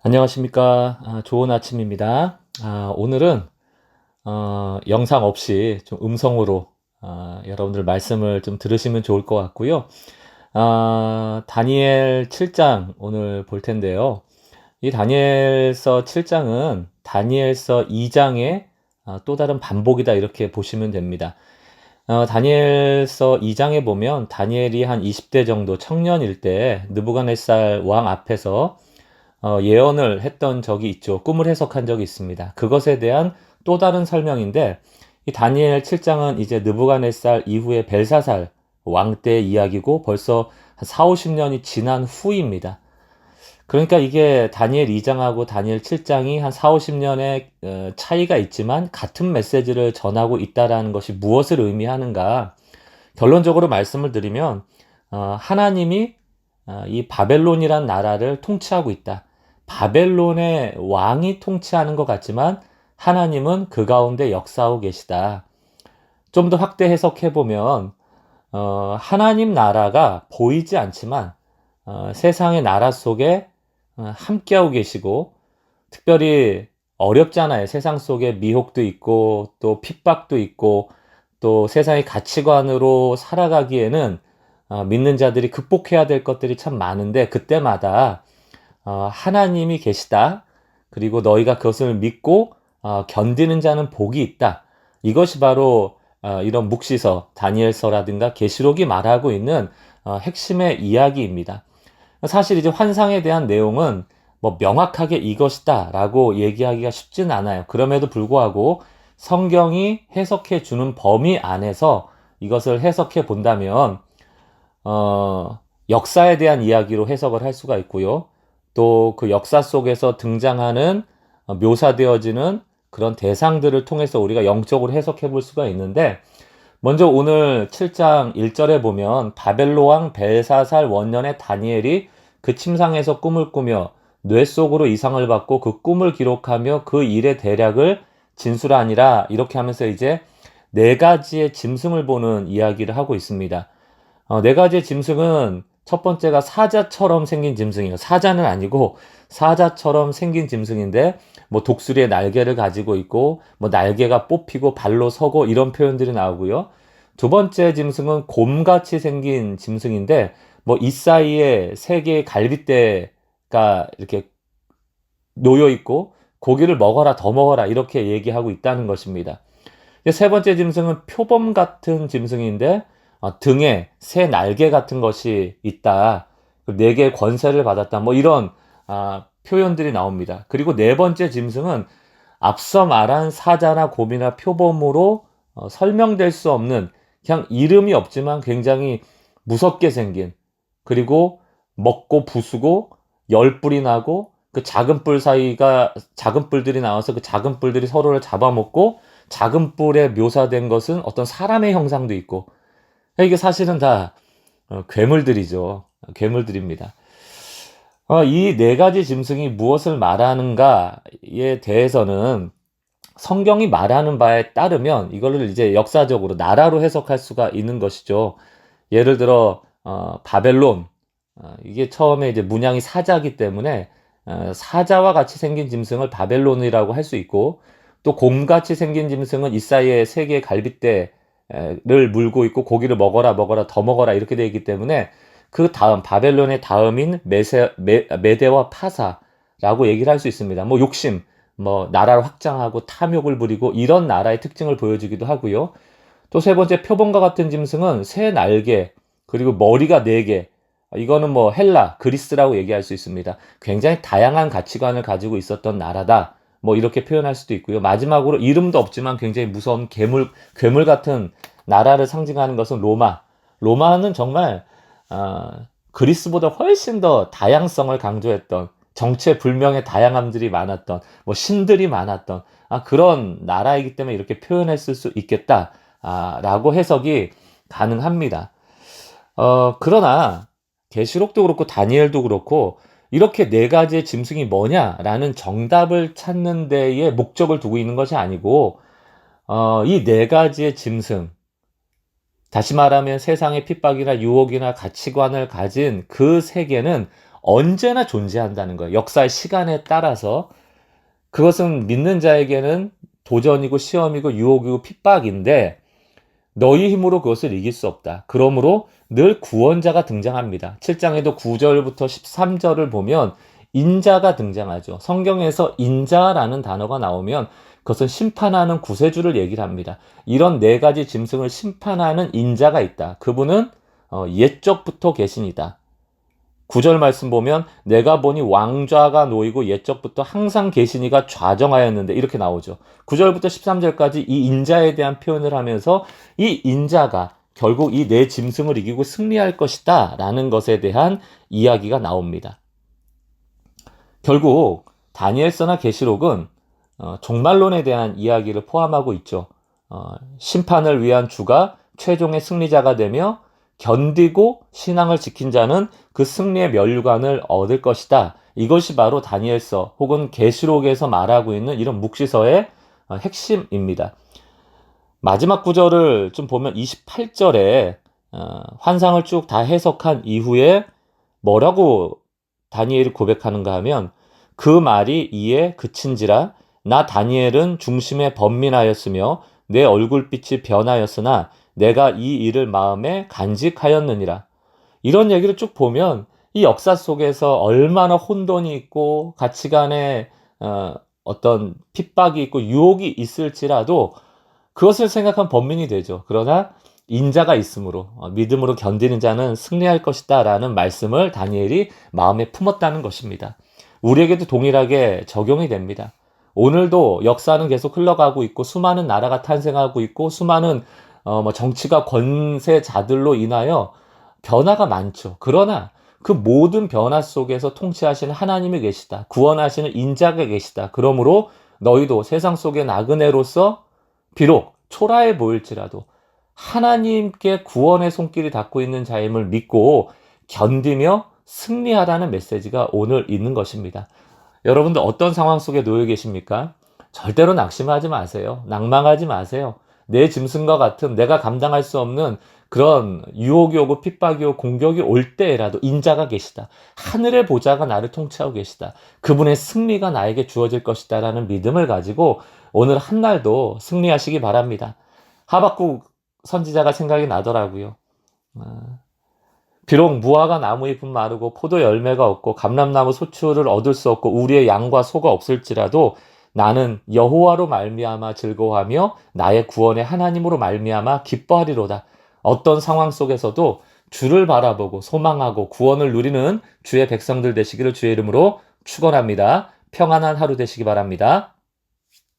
안녕하십니까. 좋은 아침입니다. 오늘은 영상 없이 좀 음성으로 여러분들 말씀을 좀 들으시면 좋을 것 같고요. 다니엘 7장 오늘 볼 텐데요. 이 다니엘서 7장은 다니엘서 2장의 또 다른 반복이다 이렇게 보시면 됩니다. 다니엘서 2장에 보면 다니엘이 한 20대 정도 청년일 때 느부갓네살 왕 앞에서 예언을 했던 적이 있죠. 꿈을 해석한 적이 있습니다. 그것에 대한 또 다른 설명인데, 이 다니엘 7장은 이제 느부갓네살 이후에 벨사살 왕 때 이야기고 벌써 한 4, 50년이 지난 후입니다. 그러니까 이게 다니엘 2장하고 다니엘 7장이 한 4, 50년의 차이가 있지만 같은 메시지를 전하고 있다라는 것이 무엇을 의미하는가? 결론적으로 말씀을 드리면 하나님이 이 바벨론이란 나라를 통치하고 있다. 바벨론의 왕이 통치하는 것 같지만 하나님은 그 가운데 역사하고 계시다. 좀 더 확대 해석해 보면 하나님 나라가 보이지 않지만 세상의 나라 속에 함께하고 계시고, 특별히 어렵잖아요. 세상 속에 미혹도 있고 또 핍박도 있고 또 세상의 가치관으로 살아가기에는 믿는 자들이 극복해야 될 것들이 참 많은데, 그때마다 하나님이 계시다. 그리고 너희가 그것을 믿고 견디는 자는 복이 있다. 이것이 바로 이런 묵시서, 다니엘서라든가 계시록이 말하고 있는 핵심의 이야기입니다. 사실 이제 환상에 대한 내용은 뭐 명확하게 이것이다 라고 얘기하기가 쉽진 않아요. 그럼에도 불구하고 성경이 해석해 주는 범위 안에서 이것을 해석해 본다면 역사에 대한 이야기로 해석을 할 수가 있고요. 또 그 역사 속에서 등장하는 묘사되어지는 그런 대상들을 통해서 우리가 영적으로 해석해 볼 수가 있는데, 먼저 오늘 7장 1절에 보면 바벨로 왕 벨사살 원년에 다니엘이 그 침상에서 꿈을 꾸며 뇌 속으로 이상을 받고 그 꿈을 기록하며 그 일의 대략을 진술하니라, 이렇게 하면서 이제 네 가지의 짐승을 보는 이야기를 하고 있습니다. 네 가지의 짐승은 첫 번째가 사자처럼 생긴 짐승이에요. 사자는 아니고 사자처럼 생긴 짐승인데, 뭐 독수리의 날개를 가지고 있고 뭐 날개가 뽑히고 발로 서고 이런 표현들이 나오고요. 두 번째 짐승은 곰같이 생긴 짐승인데, 뭐 이 사이에 세 개의 갈빗대가 이렇게 놓여 있고 고기를 먹어라 더 먹어라 이렇게 얘기하고 있다는 것입니다. 세 번째 짐승은 표범 같은 짐승인데 등에 새 날개 같은 것이 있다. 네 개의 권세를 받았다. 뭐 이런 표현들이 나옵니다. 그리고 네 번째 짐승은 앞서 말한 사자나 곰이나 표범으로 설명될 수 없는, 그냥 이름이 없지만 굉장히 무섭게 생긴, 그리고 먹고 부수고 열불이 나고 그 작은 뿔 사이가 작은 뿔들이 나와서 그 작은 뿔들이 서로를 잡아먹고, 작은 뿔에 묘사된 것은 어떤 사람의 형상도 있고, 이게 사실은 다 괴물들이죠. 괴물들입니다. 이 네 가지 짐승이 무엇을 말하는가에 대해서는 성경이 말하는 바에 따르면 이거를 이제 역사적으로 나라로 해석할 수가 있는 것이죠. 예를 들어 바벨론, 이게 처음에 이제 문양이 사자기 때문에 사자와 같이 생긴 짐승을 바벨론이라고 할 수 있고, 또 곰같이 생긴 짐승은 이 사이에 세 개의 갈빗대를 물고 있고 고기를 먹어라 먹어라 더 먹어라 이렇게 되어 있기 때문에, 그 다음 바벨론의 다음인 메대와 파사라고 얘기를 할 수 있습니다. 뭐 욕심, 뭐 나라를 확장하고 탐욕을 부리고 이런 나라의 특징을 보여주기도 하고요. 또 세 번째 표범과 같은 짐승은 새 날개, 그리고 머리가 네 개. 이거는 뭐 헬라, 그리스라고 얘기할 수 있습니다. 굉장히 다양한 가치관을 가지고 있었던 나라다. 뭐 이렇게 표현할 수도 있고요. 마지막으로 이름도 없지만 굉장히 무서운 괴물 같은 나라를 상징하는 것은 로마. 로마는 정말 그리스보다 훨씬 더 다양성을 강조했던, 정체불명의 다양함들이 많았던, 뭐 신들이 많았던 그런 나라이기 때문에 이렇게 표현했을 수 있겠다 라고 해석이 가능합니다. 그러나 계시록도 그렇고 다니엘도 그렇고 이렇게 네 가지의 짐승이 뭐냐라는 정답을 찾는 데에 목적을 두고 있는 것이 아니고, 이 네 가지의 짐승, 다시 말하면 세상의 핍박이나 유혹이나 가치관을 가진 그 세계는 언제나 존재한다는 거예요. 역사의 시간에 따라서. 그것은 믿는 자에게는 도전이고 시험이고 유혹이고 핍박인데 너희 힘으로 그것을 이길 수 없다. 그러므로 늘 구원자가 등장합니다. 7장에도 9절부터 13절을 보면 인자가 등장하죠. 성경에서 인자라는 단어가 나오면 그것은 심판하는 구세주를 얘기를 합니다. 이런 네 가지 짐승을 심판하는 인자가 있다. 그분은 옛적부터 계신이다. 9절 말씀 보면 내가 보니 왕좌가 놓이고 옛적부터 항상 계시니가 좌정하였는데 이렇게 나오죠. 9절부터 13절까지 이 인자에 대한 표현을 하면서 이 인자가 결국 이 네 짐승을 이기고 승리할 것이다 라는 것에 대한 이야기가 나옵니다. 결국 다니엘서나 계시록은 종말론에 대한 이야기를 포함하고 있죠. 심판을 위한 주가 최종의 승리자가 되며 견디고 신앙을 지킨 자는 그 승리의 면류관을 얻을 것이다. 이것이 바로 다니엘서 혹은 계시록에서 말하고 있는 이런 묵시서의 핵심입니다. 마지막 구절을 좀 보면 28절에 환상을 쭉 다 해석한 이후에 뭐라고 다니엘이 고백하는가 하면 그 말이 이에 그친지라 나 다니엘은 중심에 번민하였으며 내 얼굴빛이 변하였으나 내가 이 일을 마음에 간직하였느니라. 이런 얘기를 쭉 보면 이 역사 속에서 얼마나 혼돈이 있고 가치관에 어떤 핍박이 있고 유혹이 있을지라도 그것을 생각한 번민이 되죠. 그러나 인자가 있으므로 믿음으로 견디는 자는 승리할 것이다 라는 말씀을 다니엘이 마음에 품었다는 것입니다. 우리에게도 동일하게 적용이 됩니다. 오늘도 역사는 계속 흘러가고 있고 수많은 나라가 탄생하고 있고 수많은 정치가 권세자들로 인하여 변화가 많죠. 그러나 그 모든 변화 속에서 통치하시는 하나님이 계시다. 구원하시는 인자가 계시다. 그러므로 너희도 세상 속의 나그네로서 비록 초라해 보일지라도 하나님께 구원의 손길이 닿고 있는 자임을 믿고 견디며 승리하라는 메시지가 오늘 있는 것입니다. 여러분들 어떤 상황 속에 놓여 계십니까? 절대로 낙심하지 마세요. 낭망하지 마세요. 내 짐승과 같은 내가 감당할 수 없는 그런 유혹이 오고 핍박이 오고 공격이 올 때라도 인자가 계시다. 하늘의 보좌가 나를 통치하고 계시다. 그분의 승리가 나에게 주어질 것이다 라는 믿음을 가지고 오늘 한날도 승리하시기 바랍니다. 하박국 선지자가 생각이 나더라고요. 비록 무화과 나무 잎은 마르고 포도 열매가 없고 감람나무 소출을 얻을 수 없고 우리의 양과 소가 없을지라도 나는 여호와로 말미암아 즐거워하며 나의 구원의 하나님으로 말미암아 기뻐하리로다. 어떤 상황 속에서도 주를 바라보고 소망하고 구원을 누리는 주의 백성들 되시기를 주의 이름으로 축원합니다. 평안한 하루 되시기 바랍니다.